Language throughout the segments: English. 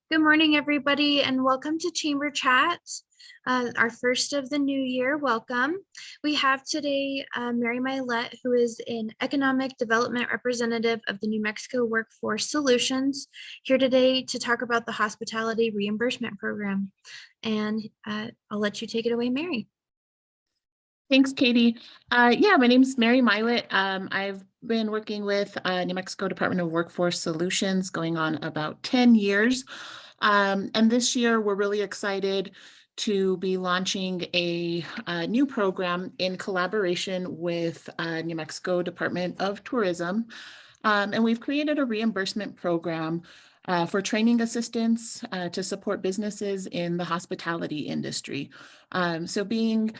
Good morning, everybody, and welcome to Chamber Chat, our first of the new year. Welcome. We have today Mary Mylet, who is an Economic Development Representative of the New Mexico Workforce Solutions, here today to talk about the Hospitality Reimbursement Program. And I'll let you take it away, Mary. Thanks, Katie. Yeah, my name is Mary Mylet. I've been working with New Mexico Department of Workforce Solutions going on about 10 years. And this year, we're really excited to be launching a new program in collaboration with New Mexico Department of Tourism. And we've created a reimbursement program for training assistants to support businesses in the hospitality industry. So being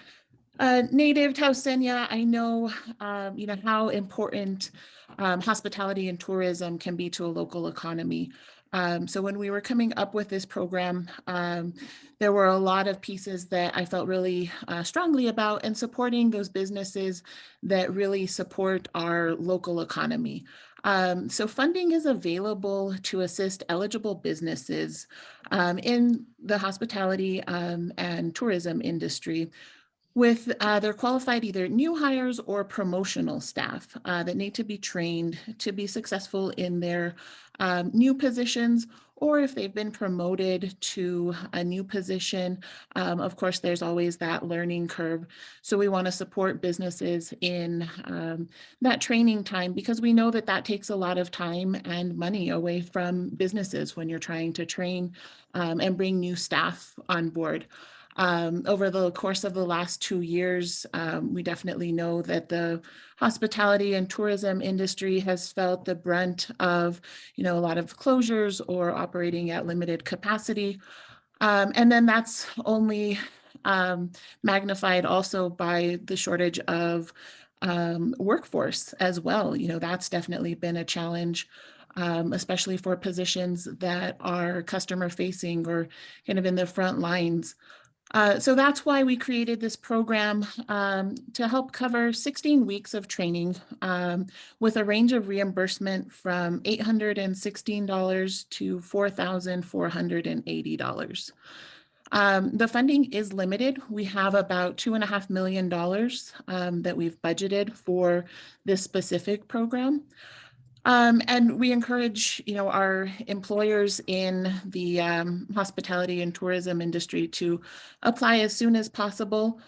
native Tausenia, I know, how important hospitality and tourism can be to a local economy. So when we were coming up with this program, there were a lot of pieces that I felt really strongly about and supporting those businesses that really support our local economy. So funding is available to assist eligible businesses in the hospitality and tourism industry with their qualified either new hires or promotional staff that need to be trained to be successful in their new positions, or if they've been promoted to a new position. Of course, there's always that learning curve. So we want to support businesses in that training time, because we know that that takes a lot of time and money away from businesses when you're trying to train and bring new staff on board. Over the course of the last 2 years, we definitely know that the hospitality and tourism industry has felt the brunt of, a lot of closures or operating at limited capacity. And then that's only magnified also by the shortage of workforce as well. That's definitely been a challenge. Especially for positions that are customer facing or kind of in the front lines. So that's why we created this program to help cover 16 weeks of training with a range of reimbursement from $816 to $4,480. The funding is limited. We have about $2.5 million that we've budgeted for this specific program. And we encourage, our employers in the hospitality and tourism industry to apply as soon as possible.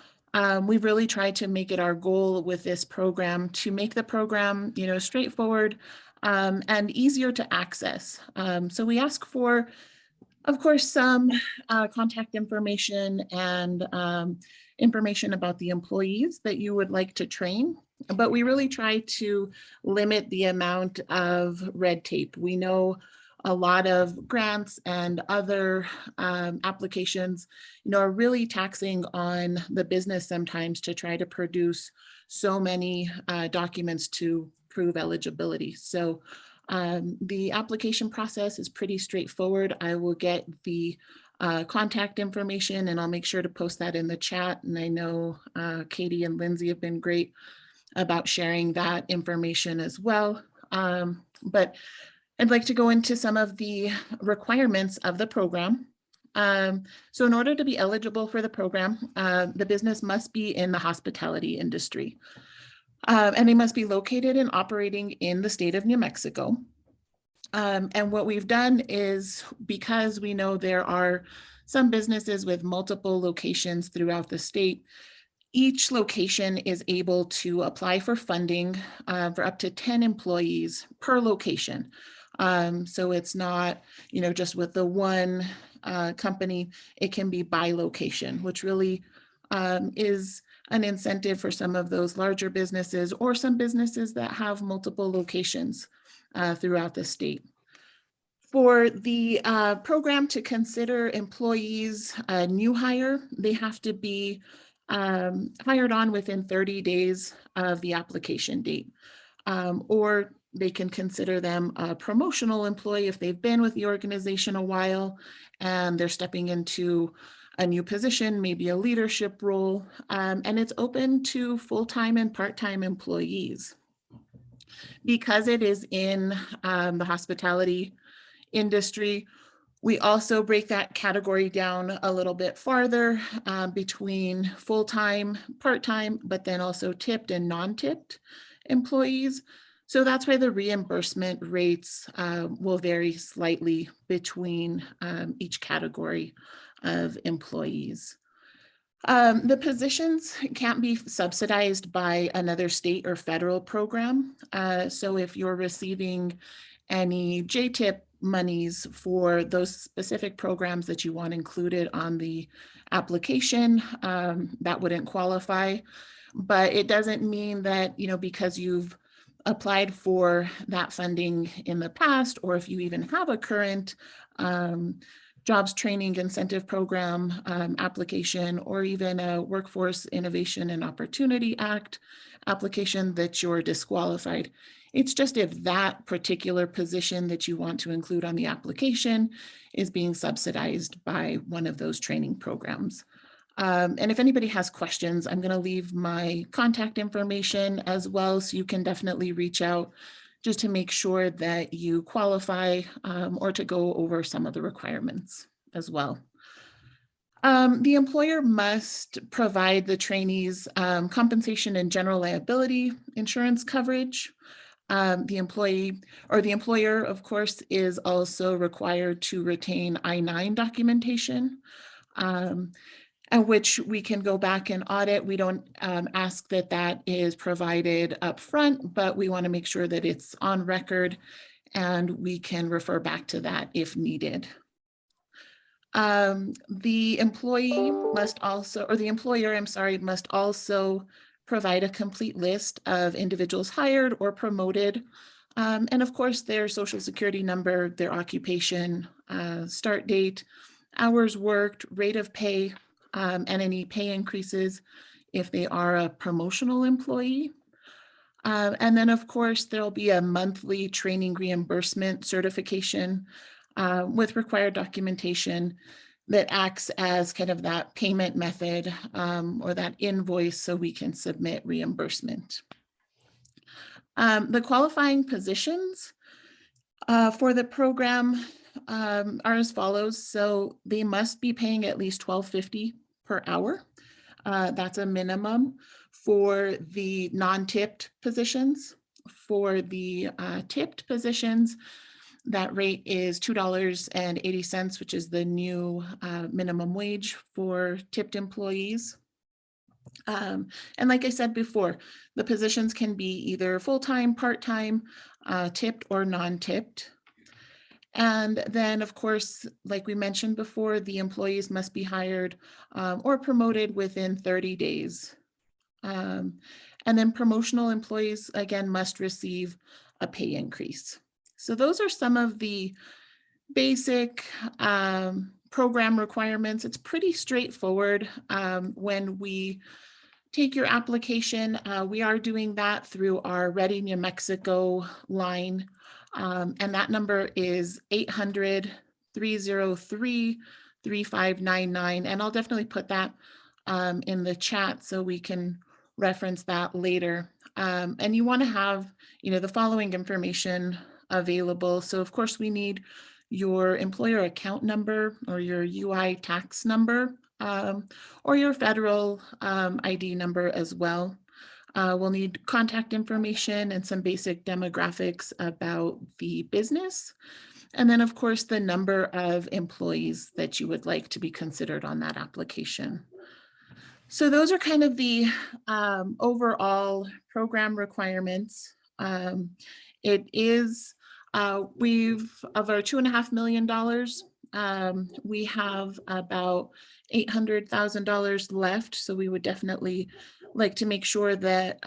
We've really tried to make it our goal with this program to make the program, straightforward and easier to access. So we ask for, of course, some contact information and information about the employees that you would like to train. But we really try to limit the amount of red tape. We know a lot of grants and other applications, are really taxing on the business sometimes to try to produce so many documents to prove eligibility. So the application process is pretty straightforward. I will get the contact information and I'll make sure to post that in the chat. And I know Katie and Lindsay have been great about sharing that information as well. But I'd like to go into some of the requirements of the program. So in order to be eligible for the program, the business must be in the hospitality industry. And they must be located and operating in the state of New Mexico. And what we've done is, because we know there are some businesses with multiple locations throughout the state, each location is able to apply for funding for up to 10 employees per location. So it's not, just with the one company, it can be by location, which really is an incentive for some of those larger businesses or some businesses that have multiple locations throughout the state. For the program to consider employees new hire, they have to be hired on within 30 days of the application date. Or they can consider them a promotional employee if they've been with the organization a while and they're stepping into a new position, maybe a leadership role, and it's open to full-time and part-time employees. Because it is in the hospitality industry, We also break that category down a little bit farther between full-time, part-time, but then also tipped and non-tipped employees. So that's why the reimbursement rates will vary slightly between each category of employees. The positions can't be subsidized by another state or federal program. So if you're receiving any JTIP monies for those specific programs that you want included on the application, that wouldn't qualify. But it doesn't mean that, because you've applied for that funding in the past, or if you even have a current jobs training incentive program application, or even a Workforce Innovation and Opportunity Act application, that you're disqualified. It's just if that particular position that you want to include on the application is being subsidized by one of those training programs. And if anybody has questions, I'm going to leave my contact information as well, so you can definitely reach out just to make sure that you qualify or to go over some of the requirements as well. The employer must provide the trainees compensation and general liability insurance coverage. The employee or the employer, of course, is also required to retain I-9 documentation, and which we can go back and audit. We don't ask that that is provided up front, but we want to make sure that it's on record and we can refer back to that if needed. The employee must also, or the employer, I'm sorry, must also provide a complete list of individuals hired or promoted. And of course, their social security number, their occupation, start date, hours worked, rate of pay, and any pay increases if they are a promotional employee. And then, of course, there'll be a monthly training reimbursement certification with required documentation that acts as kind of that payment method or that invoice so we can submit reimbursement. The qualifying positions for the program are as follows. So they must be paying at least $12.50 per hour. That's a minimum for the non-tipped positions. For the tipped positions, that rate is $2.80, which is the new minimum wage for tipped employees. And like I said before, the positions can be either full-time, part-time, tipped, or non-tipped. And then, of course, like we mentioned before, the employees must be hired or promoted within 30 days. And then promotional employees, again, must receive a pay increase. So those are some of the basic program requirements. It's pretty straightforward when we take your application. We are doing that through our Ready New Mexico line. And that number is 800-303-3599. And I'll definitely put that in the chat so we can reference that later. And you want to have, the following information available. So of course we need your employer account number or your UI tax number or your federal ID number as well. We'll need contact information and some basic demographics about the business. And then of course the number of employees that you would like to be considered on that application. So those are kind of the overall program requirements. It is, of our $2.5 million, we have about $800,000 left. So we would definitely like to make sure that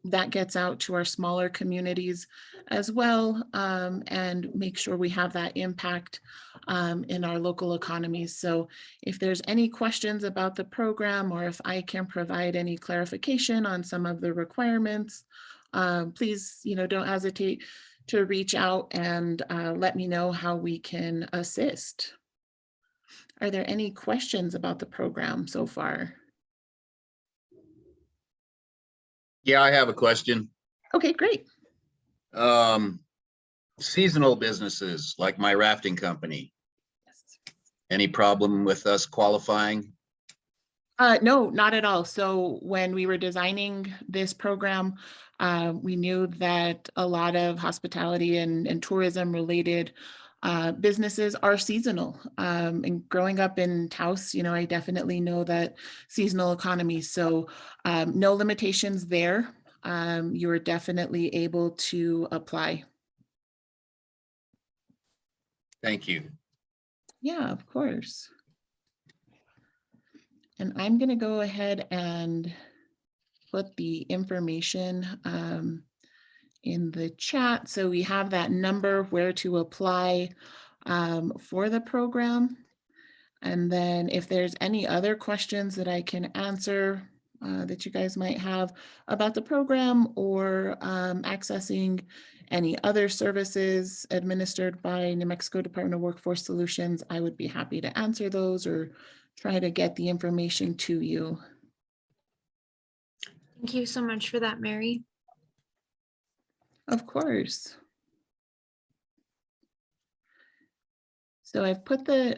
that gets out to our smaller communities as well, and make sure we have that impact in our local economies. So if there's any questions about the program, or if I can provide any clarification on some of the requirements, please, don't hesitate to reach out and let me know how we can assist. Are there any questions about the program so far? Yeah, I have a question. Okay, great. Seasonal businesses like my rafting company, Any problem with us qualifying? No, not at all. So when we were designing this program, we knew that a lot of hospitality and tourism related businesses are seasonal. And growing up in Taos, I definitely know that seasonal economy. So no limitations there. You are definitely able to apply. Thank you. Yeah, of course. And I'm going to go ahead and put the information in the chat. So we have that number where to apply for the program. And then if there's any other questions that I can answer that you guys might have about the program or accessing any other services administered by New Mexico Department of Workforce Solutions, I would be happy to answer those or try to get the information to you. Thank you so much for that, Mary. Of course. So I've put the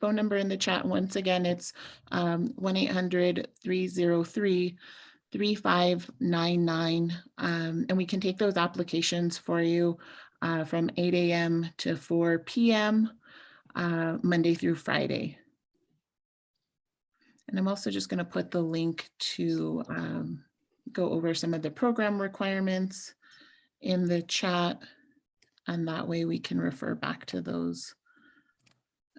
phone number in the chat. Once again, it's 1-800-303-3599. And we can take those applications for you from 8 a.m. to 4 p.m. Monday through Friday. And I'm also just going to put the link to go over some of the program requirements in the chat. And that way we can refer back to those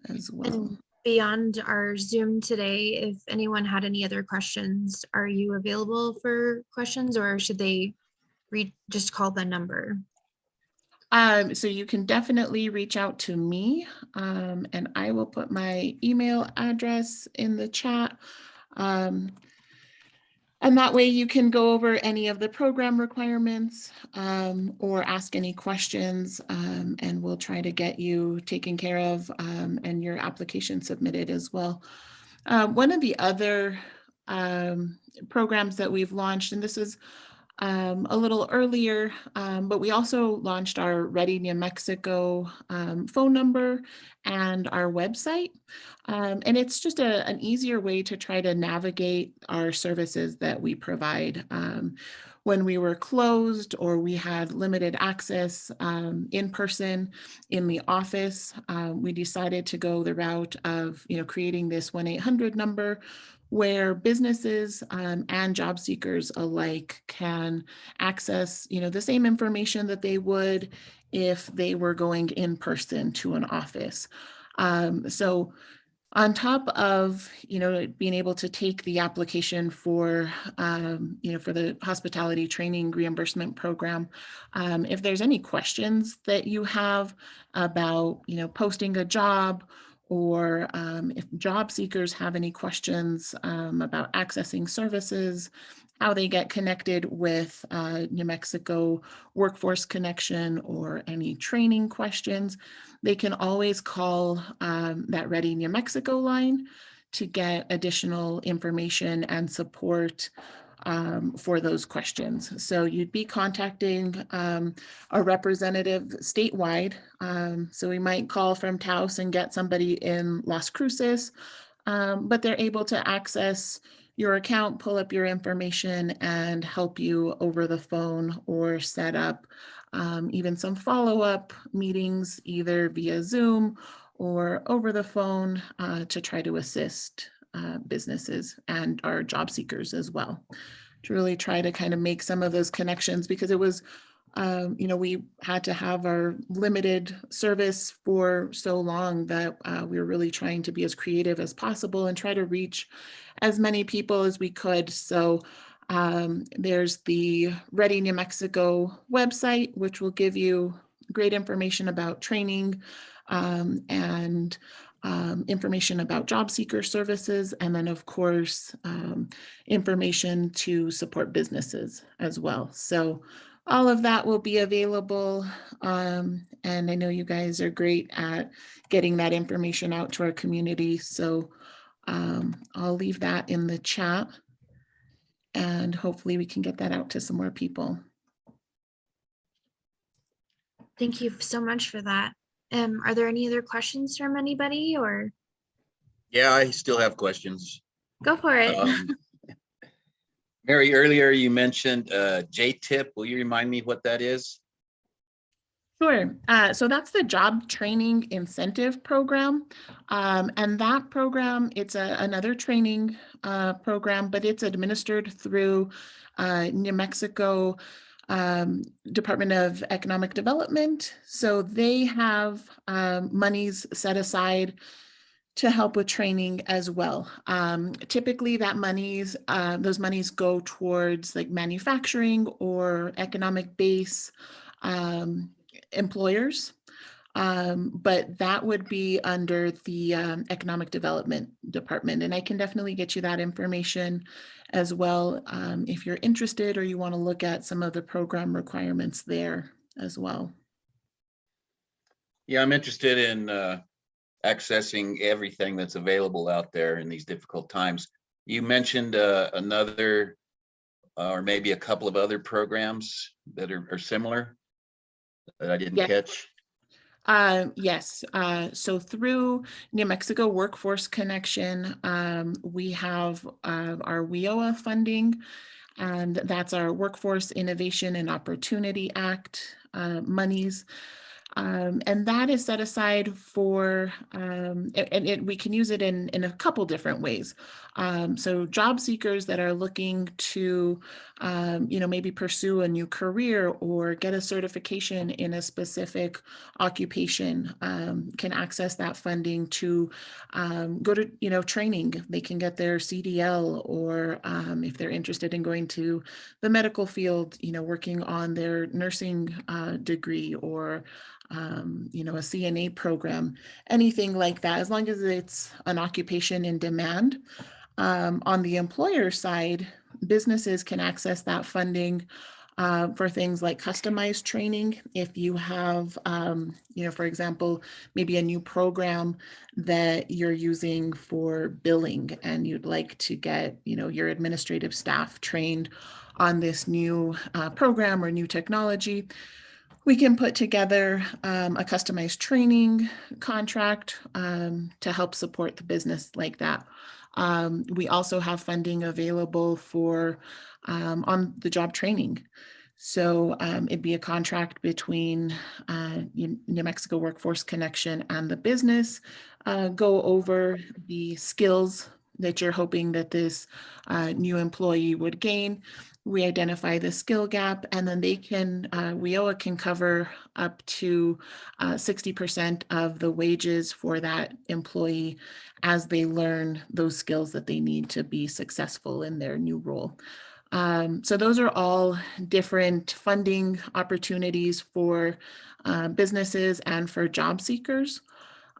as well. And beyond our Zoom today, if anyone had any other questions, are you available for questions or should they just call the number? So you can definitely reach out to me and I will put my email address in the chat. And that way you can go over any of the program requirements or ask any questions and we'll try to get you taken care of and your application submitted as well. One of the other programs that we've launched, and this is a little earlier, but we also launched our Ready New Mexico phone number and our website. And it's just an easier way to try to navigate our services that we provide. When we were closed or we had limited access in person in the office, we decided to go the route of creating this 1-800 number where businesses and job seekers alike can access the same information that they would if they were going in person to an office. So on top of being able to take the application for for the hospitality training reimbursement program, if there's any questions that you have about posting a job, or if job seekers have any questions about accessing services, how they get connected with New Mexico Workforce Connection, or any training questions, they can always call that Ready New Mexico line to get additional information and support for those questions. So you'd be contacting a representative statewide. So we might call from Taos and get somebody in Las Cruces, but they're able to access your account, pull up your information, and help you over the phone or set up even some follow-up meetings, either via Zoom or over the phone to try to assist businesses and our job seekers as well, to really try to kind of make some of those connections, because it was, we had to have our limited service for so long that we were really trying to be as creative as possible and try to reach as many people as we could. So there's the Ready New Mexico website, which will give you great information about training and information about job seeker services, and then of course information to support businesses as well. So all of that will be available, and I know you guys are great at getting that information out to our community. So I'll leave that in the chat, and hopefully we can get that out to some more people. Thank you so much for that. Are there any other questions from anybody or? Yeah, I still have questions. Go for it. Mary, earlier you mentioned J-tip. Will you remind me what that is? Sure. So that's the Job Training Incentive Program. And that program, it's another training program, but it's administered through New Mexico Department of Economic Development. So they have monies set aside to help with training as well. Typically those monies go towards like manufacturing or economic base employers. But that would be under the Economic Development Department. And I can definitely get you that information as well if you're interested or you want to look at some of the program requirements there as well. Yeah, I'm interested in accessing everything that's available out there in these difficult times. You mentioned another or maybe a couple of other programs that are similar that I didn't Yes. catch. Yes. So through New Mexico Workforce Connection, we have our WIOA funding, and that's our Workforce Innovation and Opportunity Act monies. And that is set aside for, we can use it in a couple different ways. So job seekers that are looking to, maybe pursue a new career or get a certification in a specific occupation can access that funding to go to, training. They can get their CDL, or if they're interested in going to the medical field, working on their nursing degree, or a CNA program, anything like that, as long as it's an occupation in demand. On the employer side, businesses can access that funding for things like customized training. If you have, for example, maybe a new program that you're using for billing and you'd like to get, your administrative staff trained on this new program or new technology, we can put together a customized training contract to help support the business like that. We also have funding available for on the job training. So it'd be a contract between New Mexico Workforce Connection and the business, go over the skills that you're hoping that this new employee would gain. We identify the skill gap, and then they can, WIOA can cover up to 60% of the wages for that employee as they learn those skills that they need to be successful in their new role. So those are all different funding opportunities for businesses and for job seekers.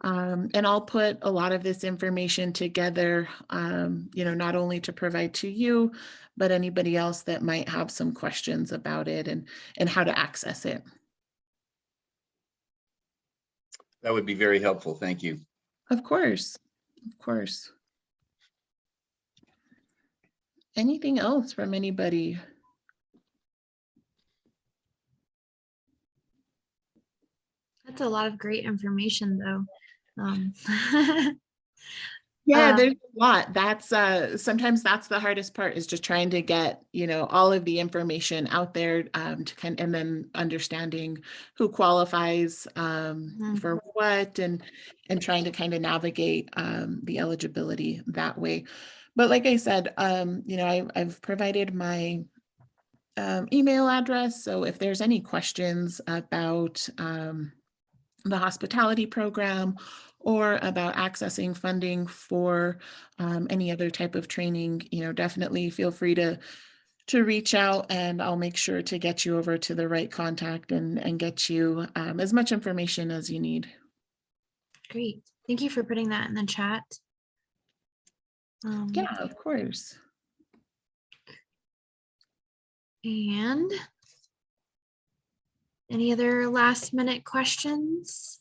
And I'll put a lot of this information together, not only to provide to you, but anybody else that might have some questions about it and how to access it. That would be very helpful. Thank you. Of course, of course. Anything else from anybody? That's a lot of great information, though. Yeah, there's a lot. That's sometimes that's the hardest part, is just trying to get, all of the information out there to and then understanding who qualifies for what, and trying to kind of navigate the eligibility that way. But like I said, I've provided my email address. So if there's any questions about the hospitality program or about accessing funding for any other type of training, definitely feel free to reach out, and I'll make sure to get you over to the right contact and get you as much information as you need. Great. Thank you for putting that in the chat. Yeah, of course. And any other last minute questions?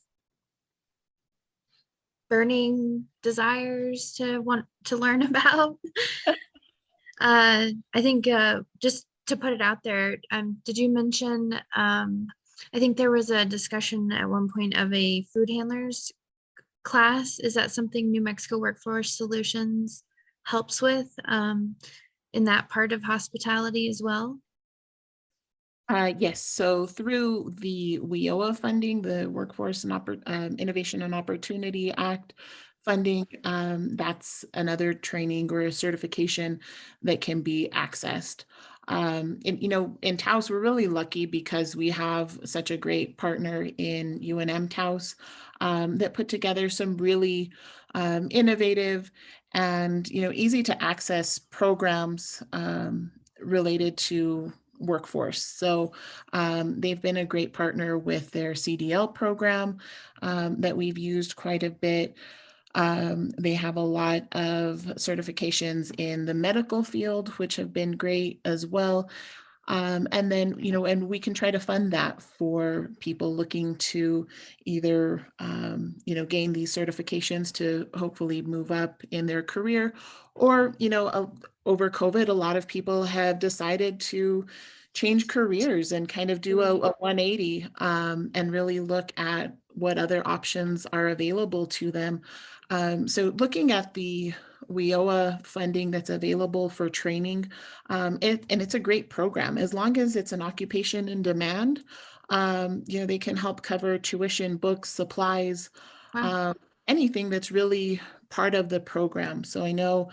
Burning desires to want to learn about? I think just to put it out there, did you mention, I think there was a discussion at one point of a food handlers class? Is that something New Mexico Workforce Solutions helps with in that part of hospitality as well? Yes, so through the WIOA funding, the Workforce and Innovation and Opportunity Act funding, that's another training or a certification that can be accessed. And in Taos, we're really lucky because we have such a great partner in UNM Taos that put together some really innovative and easy to access programs related to workforce. So they've been a great partner with their CDL program that we've used quite a bit. They have a lot of certifications in the medical field, which have been great as well. And then, and we can try to fund that for people looking to either, gain these certifications to hopefully move up in their career, or, over COVID, a lot of people have decided to change careers and kind of do a 180 and really look at what other options are available to them. So looking at the WIOA funding that's available for training, and it's a great program as long as it's an occupation in demand. They can help cover tuition, books, supplies, Wow. um, anything that's really part of the program. So I know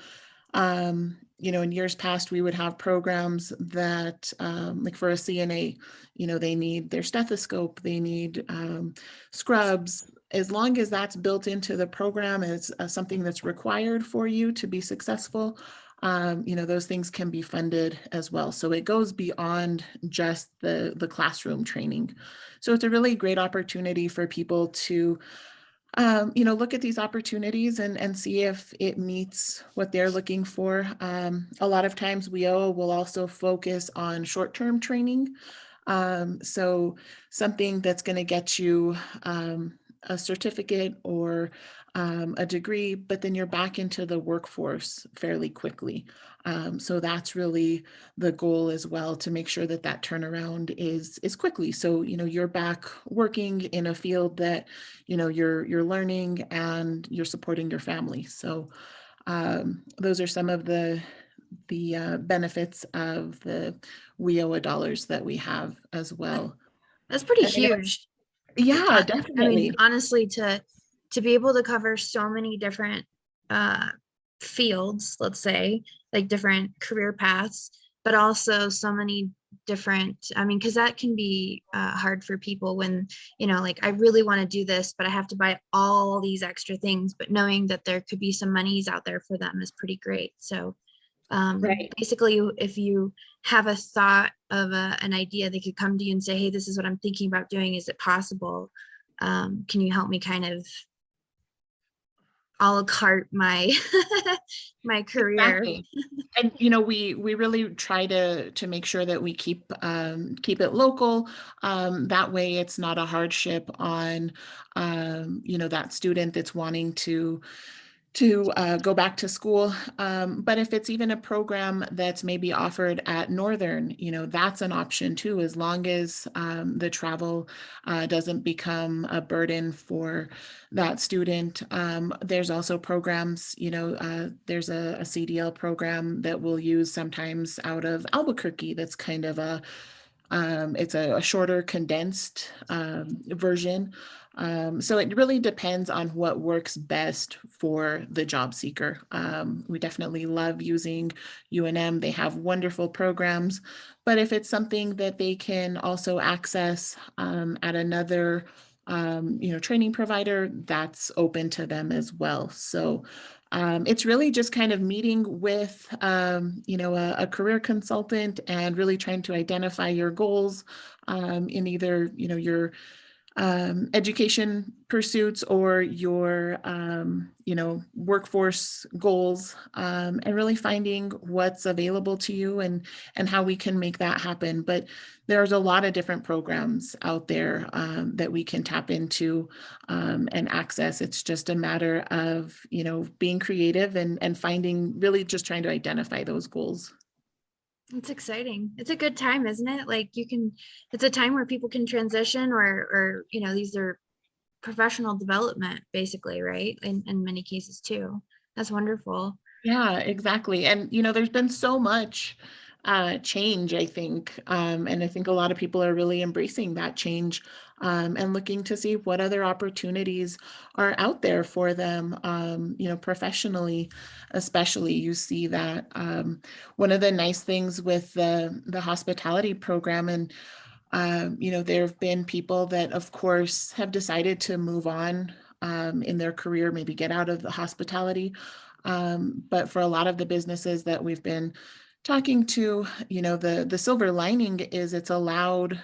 in years past, we would have programs that, like for a CNA, they need their stethoscope, they need scrubs. As long as that's built into the program, it's something that's required for you to be successful. Those things can be funded as well. So it goes beyond just the classroom training. So it's a really great opportunity for people to look at these opportunities and see if it meets what they're looking for. A lot of times WIO will also focus on short-term training. So something that's going to get you a certificate or a degree, but then you're back into the workforce fairly quickly. So that's really the goal as well, to make sure that that turnaround is quickly. So you're back working in a field that you're learning and you're supporting your family. So those are some of the benefits of the WIOA dollars that we have as well. That's pretty And I know, huge. yeah, I mean, definitely. honestly, to be able to cover so many different uh, fields, let's say, like different career paths, but also so many different, I mean, because that can be hard for people when, like I really want to do this, but I have to buy all these extra things, but knowing that there could be some monies out there for them is pretty great. So Right. basically, if you have a thought of an idea, they could come to you and say, hey, this is what I'm thinking about doing. Is it possible? Can you help me kind of a la carte my my career? Exactly. And we really try to make sure that we keep it local. That way it's not a hardship on that student that's wanting to go back to school. But if it's even a program that's maybe offered at Northern, that's an option too, as long as the travel doesn't become a burden for that student. There's also programs, there's a CDL program that we'll use sometimes out of Albuquerque that's kind of it's a shorter, condensed version. So it really depends on what works best for the job seeker. We definitely love using UNM. They have wonderful programs, but if it's something that they can also access at another training provider, that's open to them as well. So it's really just kind of meeting with, a career consultant and really trying to identify your goals in either, your education pursuits or your, workforce goals, and really finding what's available to you and how we can make that happen. But there's a lot of different programs out there that we can tap into and access. It's just a matter of, being creative and finding, really just trying to identify those goals. It's exciting. It's a good time, isn't it? Like it's a time where people can transition or these are professional development, basically, right? In many cases too. That's wonderful. Yeah, exactly. And, there's been so much change, I think. And I think a lot of people are really embracing that change and looking to see what other opportunities are out there for them, professionally, especially. You see that one of the nice things with the hospitality program, and there have been people that, of course, have decided to move on in their career, maybe get out of the hospitality. But for a lot of the businesses that we've been talking to, the silver lining is it's allowed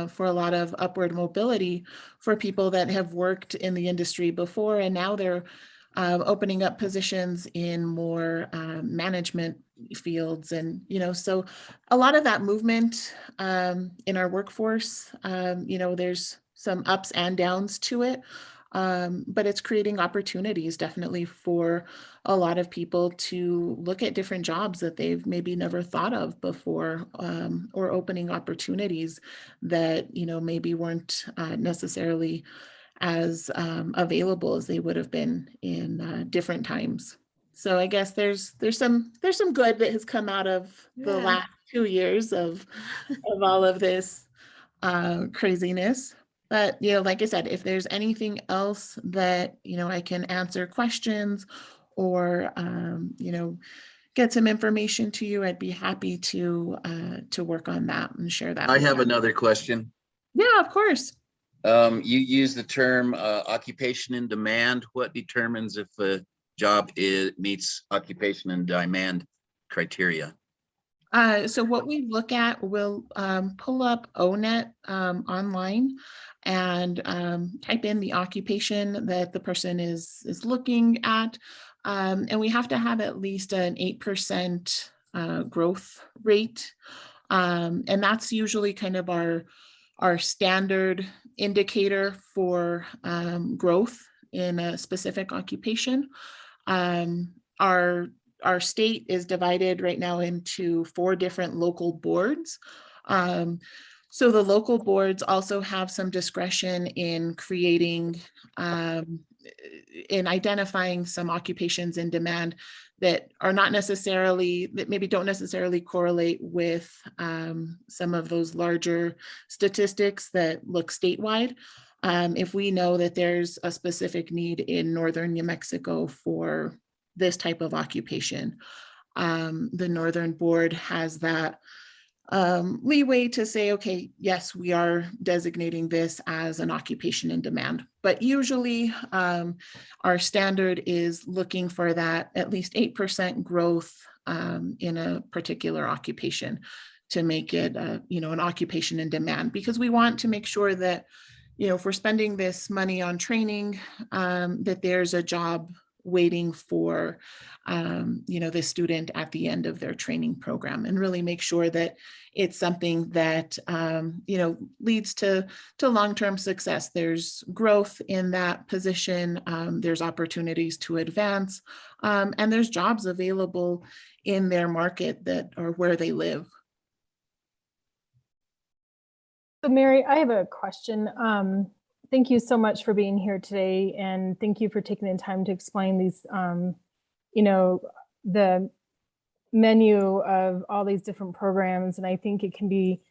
for a lot of upward mobility for people that have worked in the industry before, and now they're opening up positions in more management fields. And, so a lot of that movement in our workforce, there's some ups and downs to it. But it's creating opportunities definitely for a lot of people to look at different jobs that they've maybe never thought of before, or opening opportunities that, maybe weren't necessarily as available as they would have been in different times. So I guess there's some good that has come out of the Yeah. last 2 years of all of this craziness. But, like I said, if there's anything else that, I can answer questions or, get some information to you, I'd be happy to work on that and share that I with have you. another question. Yeah, of course. You use the term occupation in demand. What determines if a job meets occupation in demand criteria? So what we look at, we'll pull up ONET online and type in the occupation that the person is looking at. And we have to have at least an 8% growth rate. And that's usually kind of our standard indicator for growth in a specific occupation. Um, our state is divided right now into 4 different local boards. So the local boards also have some discretion in creating, in identifying some occupations in demand that are not necessarily, that maybe don't necessarily correlate with some of those larger statistics that look statewide. If we know that there's a specific need in northern New Mexico for this type of occupation, the Northern Board has that leeway to say, okay, yes, we are designating this as an occupation in demand. But usually our standard is looking for that at least 8% growth in a particular occupation to make it, an occupation in demand, because we want to make sure that, if we're spending this money on training, that there's a job waiting for, the student at the end of their training program, and really make sure that it's something that, leads to long-term success. There's growth in that position. There's opportunities to advance, and there's jobs available in their market that are where they live. So Mary, I have a question. Thank you so much for being here today, and thank you for taking the time to explain these, the menu of all these different programs. And I think it can be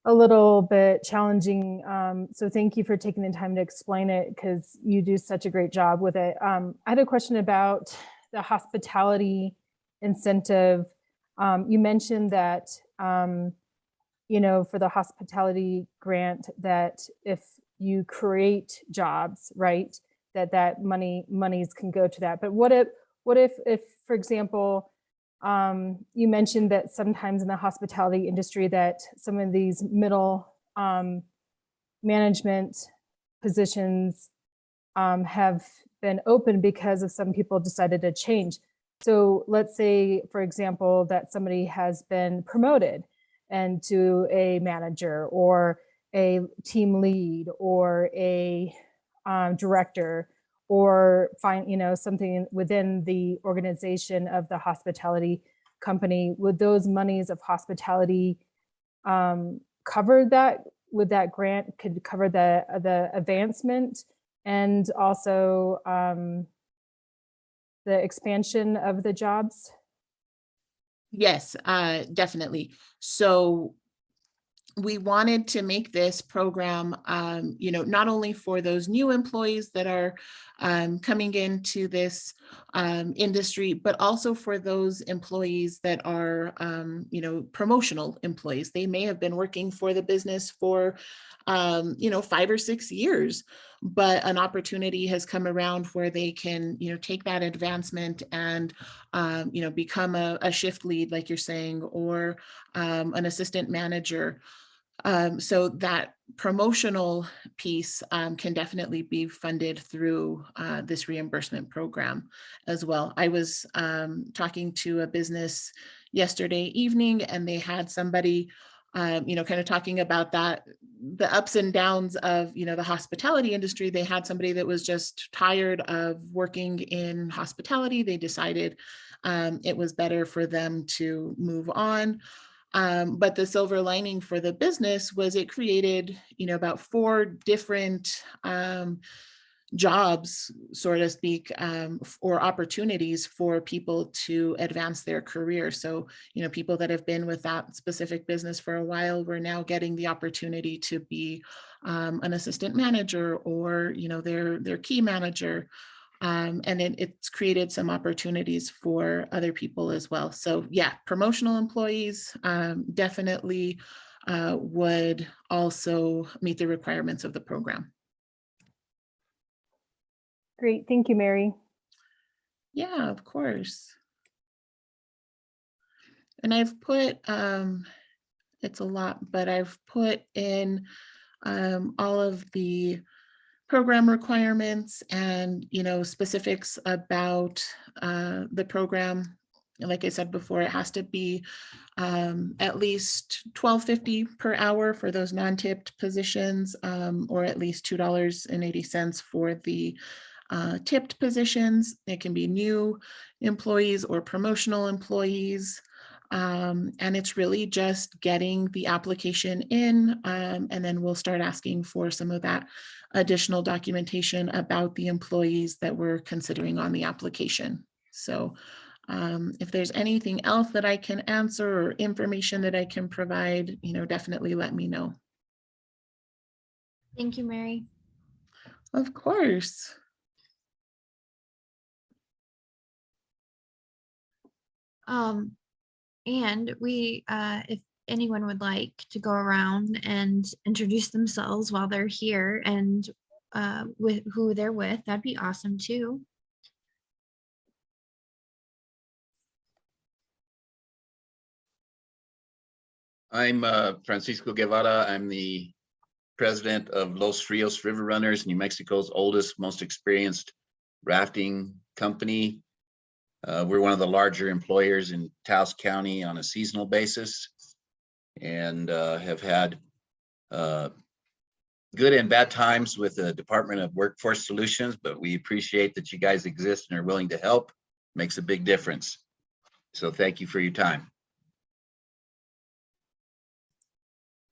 a little bit challenging. So thank you for taking the time to explain it, because you do such a great job with it. I had a question about the hospitality incentive. You mentioned that, for the hospitality grant, that if you create jobs, right, that monies can go to that. But what if, for example, you mentioned that sometimes in the hospitality industry that some of these middle management positions have been open because of some people decided to change. So let's say, for example, that somebody has been promoted and to a manager or a team lead or a director, or find, something within the organization of the hospitality company. Would those monies of hospitality cover that would that grant could cover the advancement and also the expansion of the jobs? Yes, definitely. So we wanted to make this program, not only for those new employees that are coming into this industry, but also for those employees that are, promotional employees. They may have been working for the business for, 5 or 6 years, but an opportunity has come around where they can, take that advancement and, become a shift lead, like you're saying, or an assistant manager. So that promotional piece can definitely be funded through this reimbursement program as well. I was talking to a business yesterday evening, and they had somebody, kind of talking about that, the ups and downs of, the hospitality industry. They had somebody that was just tired of working in hospitality. They decided it was better for them to move on. But the silver lining for the business was it created, about 4 different jobs, so to speak, or opportunities for people to advance their career. So, people that have been with that specific business for a while were now getting the opportunity to be an assistant manager or, their key manager. And it's created some opportunities for other people as well. So yeah, promotional employees definitely would also meet the requirements of the program. Great, thank you, Mary. Yeah, of course. And I've put, it's a lot, but I've put in all of the program requirements and, specifics about the program. Like I said before, it has to be at least $12.50 per hour for those non-tipped positions, or at least $2.80 for the tipped positions. It can be new employees or promotional employees. And it's really just getting the application in, and then we'll start asking for some of that additional documentation about the employees that we're considering on the application. So if there's anything else that I can answer or information that I can provide, definitely let me know. Thank you, Mary. Of course. And we, if anyone would like to go around and introduce themselves while they're here and with who they're with, that'd be awesome too. I'm Francisco Guevara. I'm the president of Los Rios River Runners, New Mexico's oldest, most experienced rafting company. We're one of the larger employers in Taos County on a seasonal basis, and have had good and bad times with the Department of Workforce Solutions, but we appreciate that you guys exist and are willing to help. Makes a big difference. So thank you for your time.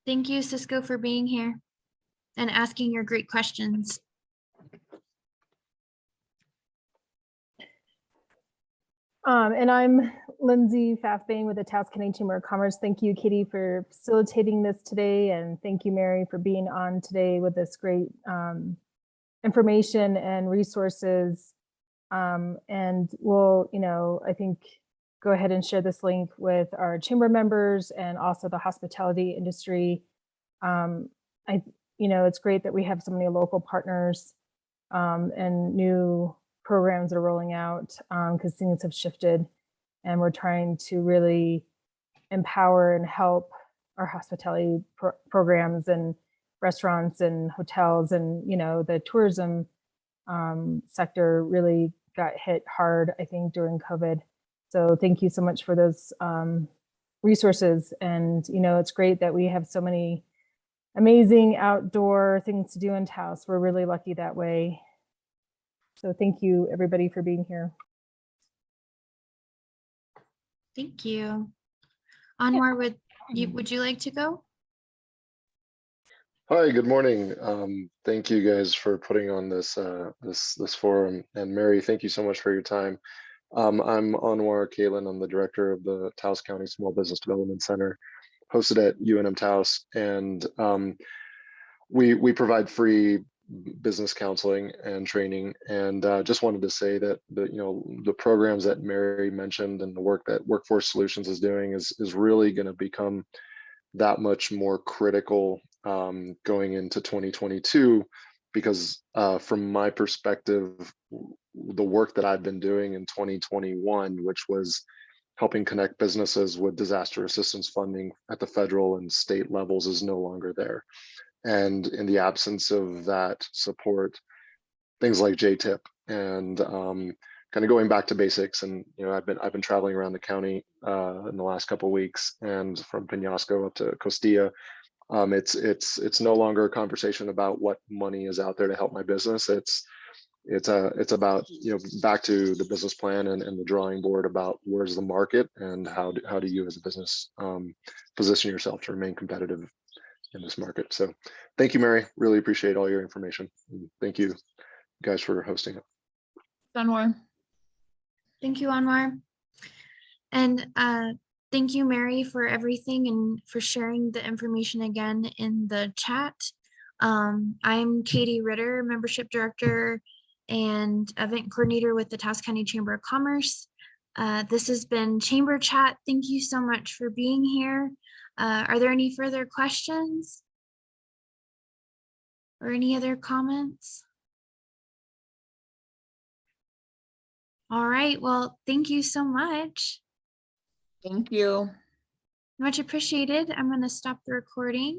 Thank you, Cisco, for being here and asking your great questions. And I'm Lindsay Faffbane with the Taos County Chamber of Commerce. Thank you, Katie, for facilitating this today. And thank you, Mary, for being on today with this great information and resources. And we'll, I think, go ahead and share this link with our chamber members and also the hospitality industry. It's great that we have so many local partners and new programs that are rolling out because things have shifted, and we're trying to really empower and help our hospitality programs and restaurants and hotels, and the tourism sector really got hit hard, I think, during COVID. So thank you so much for those resources. And it's great that we have so many amazing outdoor things to do in Taos. We're really lucky that way. So thank you, everybody, for being here. Thank you. Anwar, would you like to go? Hi, good morning. Thank you guys for putting on this this forum. And Mary, thank you so much for your time. I'm Anwar Kalin. I'm the director of the Taos County Small Business Development Center, hosted at UNM Taos, and we provide free business counseling and training. And just wanted to say that the programs that Mary mentioned and the work that Workforce Solutions is doing is really going to become that much more critical going into 2022, because from my perspective, the work that I've been doing in 2021, which was helping connect businesses with disaster assistance funding at the federal and state levels, is no longer there. And in the absence of that support, things like JTIP and kind of going back to basics. And I've been traveling around the county in the last couple of weeks, and from Penasco up to Costilla. It's no longer a conversation about what money is out there to help my business. It's about back to the business plan and the drawing board about where's the market and how do you as a business position yourself to remain competitive in this market. So thank you, Mary. Really appreciate all your information. And thank you guys for hosting it. Anwar. Thank you, Anwar. And thank you, Mary, for everything and for sharing the information again in the chat. I'm Katie Ritter, Membership Director and Event Coordinator with the Taos County Chamber of Commerce. This has been Chamber Chat. Thank you so much for being here. Are there any further questions or any other comments? All right, well, thank you so much. Thank you. Much appreciated. I'm going to stop the recording.